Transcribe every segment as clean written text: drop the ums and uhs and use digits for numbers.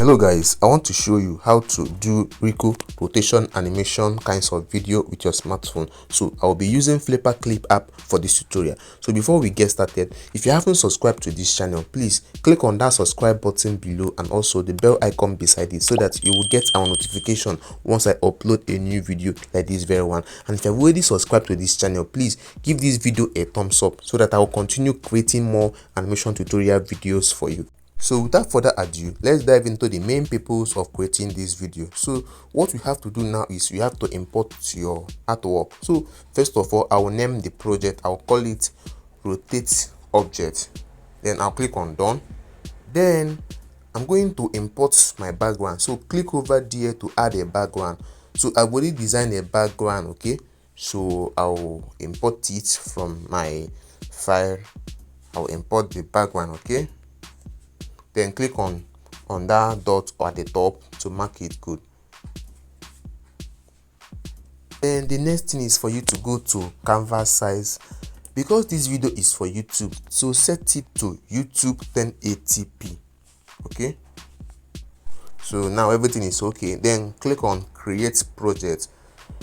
Hello guys, I want to show you how to do Rico rotation animation kinds of video with your smartphone. So I'll be using FlipaClip app for this tutorial. So before we get started, if you haven't subscribed to this channel, please click on that subscribe button below and also the bell icon beside it so that you will get our notification once I upload a new video like this very one. And if you've already subscribed to this channel, please give this video a thumbs up so that I will continue creating more animation tutorial videos for you. So without further ado, let's dive into the main purpose of creating this video. So what we have to do now is we have to import your artwork. So first of all, I will name the project. I'll call it rotate object. Then I'll click on done. Then I'm going to import my background. So click over there to add a background. So I've already designed a background, okay? So I'll import it from my file. I'll import the background, okay? Then click on that dot at the top to mark it good. Then the next thing is for you to go to canvas size. Because this video is for YouTube, so set it to YouTube 1080p. Okay, so now everything is okay. Then click on create project.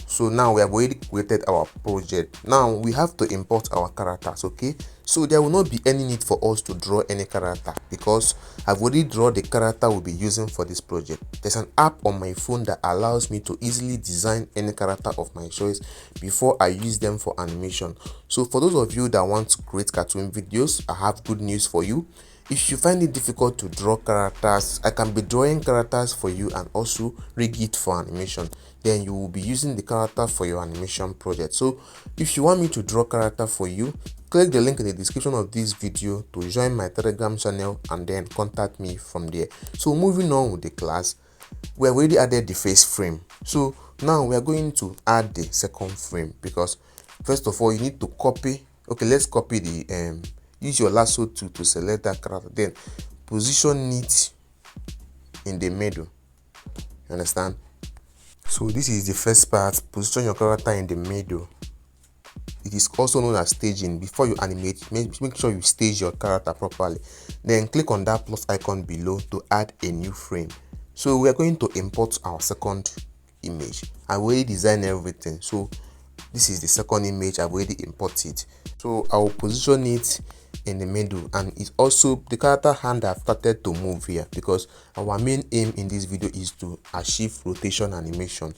So now we have already created our project. Now we have to import our characters, okay? So there will not be any need for us to draw any character because I've already drawn the character we'll be using for this project. There's an app on my phone that allows me to easily design any character of my choice before I use them for animation. So for those of you that want to create cartoon videos, I have good news for you. If you find it difficult to draw characters, I can be drawing characters for you and also rig it for animation. Then you will be using the character for your animation project. So if you want me to draw character for you, click the link in the description of this video to join my Telegram channel and then contact me from there. So moving on with the class, we have already added the first frame. So now we are going to add the second frame because first of all you need to copy. Okay, let's copy the use your lasso tool to select that character, then position it in the middle. You understand? So this is the first part. Position your character in the middle. It is also known as staging. Before you animate, make sure you stage your character properly. Then click on that plus icon below to add a new frame. So we are going to import our second image. I already designed everything, so this is the second image. I've already imported. So I will position it in the middle, and it's also the character hand have started to move here because our main aim in this video is to achieve rotation animation.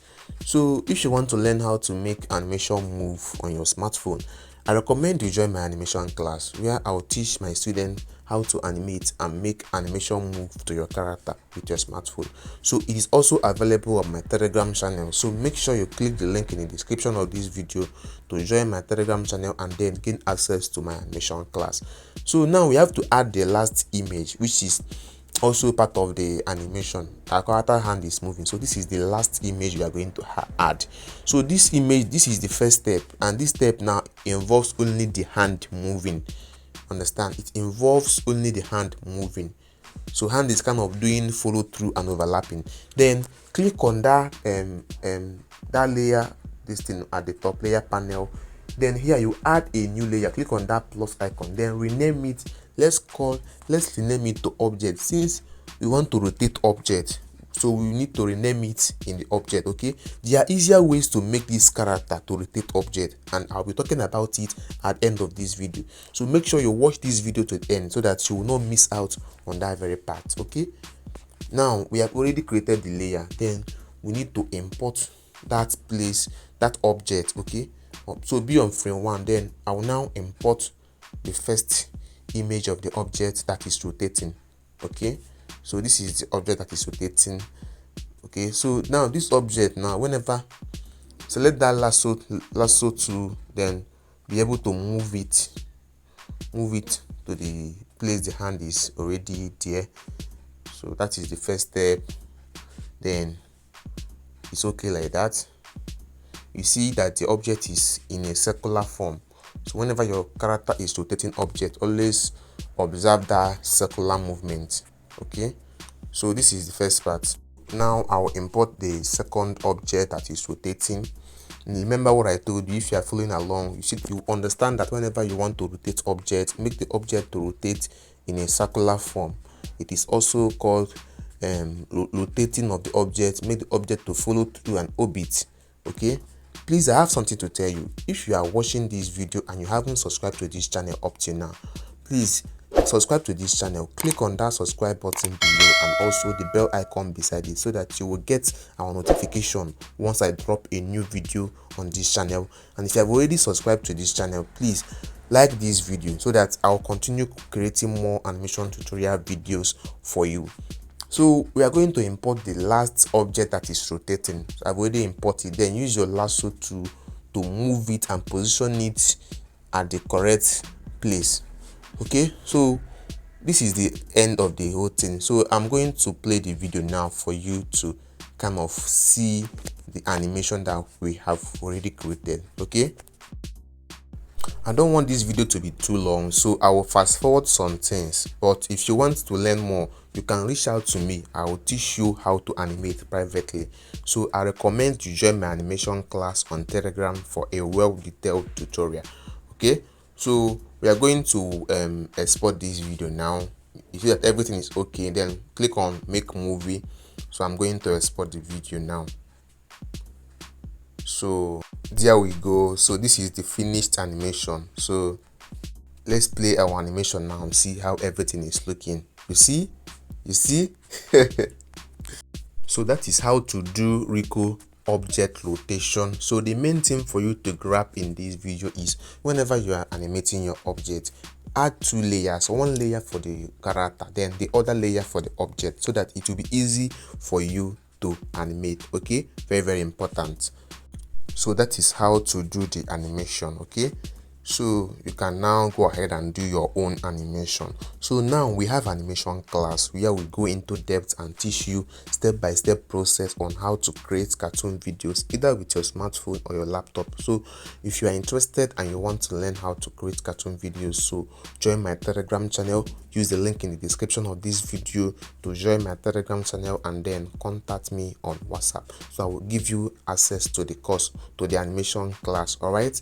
So if you want to learn how to make animation move on your smartphone, I recommend you join my animation class where I'll teach my students how to animate and make animation move to your character with your smartphone. So it is also available on my Telegram channel. So make sure you click the link in the description of this video to join my Telegram channel and then gain access to my animation class. So now we have to add the last image, which is also part of the animation. Our character hand is moving, so this is the last image we are going to add. So this image, this is the first step, and this step now involves only the hand moving. Understand? It involves only the hand moving. So hand is kind of doing follow through and overlapping. Then click on that that layer, this thing at the top, layer panel. Then here you add a new layer. Click on that plus icon, then rename it. Let's rename it to object, since we want to rotate object, so we need to rename it in the object. Okay, there are easier ways to make this character to rotate object, and I'll be talking about it at the end of this video. So make sure you watch this video to the end so that you will not miss out on that very part. Okay, now we have already created the layer, then we need to import that object. Okay, so be on frame 1. Then I will now import the first image of the object that is rotating. Okay, so this is the object that is rotating. Okay, so now this object, now whenever select that lasso tool, then be able to move it to the place the hand is already there. So that is the first step. Then it's okay like that. You see that the object is in a circular form. So whenever your character is rotating object, always observe that circular movement. Okay, so this is the first part. Now I will import the second object that is rotating. And remember what I told you. If you are following along, you understand that whenever you want to rotate object, make the object to rotate in a circular form. It is also called rotating of the object, make the object to follow through an orbit. Okay, please, I have something to tell you. If you are watching this video and you haven't subscribed to this channel up till now, please subscribe to this channel. Click on that subscribe button below and also the bell icon beside it, so that you will get our notification once I drop a new video on this channel. And if you have already subscribed to this channel, please like this video so that I'll continue creating more animation tutorial videos for you. So we are going to import the last object that is rotating. So I've already imported. Then use your lasso to move it and position it at the correct place. Okay, so this is the end of the whole thing. So I'm going to play the video now for you to kind of see the animation that we have already created. Okay, I don't want this video to be too long, so I will fast forward some things. But if you want to learn more, you can reach out to me. I will teach you how to animate privately. So I recommend you join my animation class on Telegram for a well-detailed tutorial. Okay, so we are going to export this video now. You see that everything is okay, then click on make movie. So I'm going to export the video now. So there we go. So this is the finished animation. So let's play our animation now and see how everything is looking. You see So that is how to do Rico object rotation. So the main thing for you to grab in this video is, whenever you are animating your object, add two layers, one layer for the character, then the other layer for the object, so that it will be easy for you to animate. Okay, very important. So that is how to do the animation. Okay, so you can now go ahead and do your own animation. So now we have animation class where we go into depth and teach you step-by-step process on how to create cartoon videos, either with your smartphone or your laptop. So if you are interested and you want to learn how to create cartoon videos, so join my Telegram channel. Use the link in the description of this video to join my Telegram channel, and then contact me on WhatsApp. So I will give you access to the course, to the animation class. All right.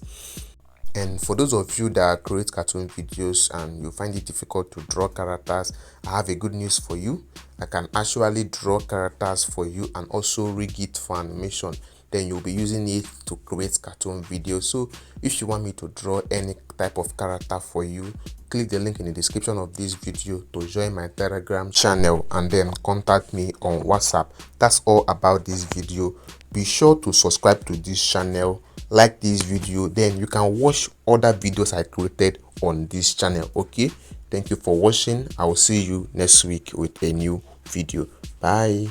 And for those of you that create cartoon videos and you find it difficult to draw characters, I have a good news for you. I can actually draw characters for you and also rig it for animation. Then you'll be using it to create cartoon videos. So if you want me to draw any type of character for you, click the link in the description of this video to join my Telegram channel and then contact me on WhatsApp. That's all about this video. Be sure to subscribe to this channel, like this video, then you can watch other videos I created on this channel. Okay, thank you for watching. I will see you next week with a new video. Bye.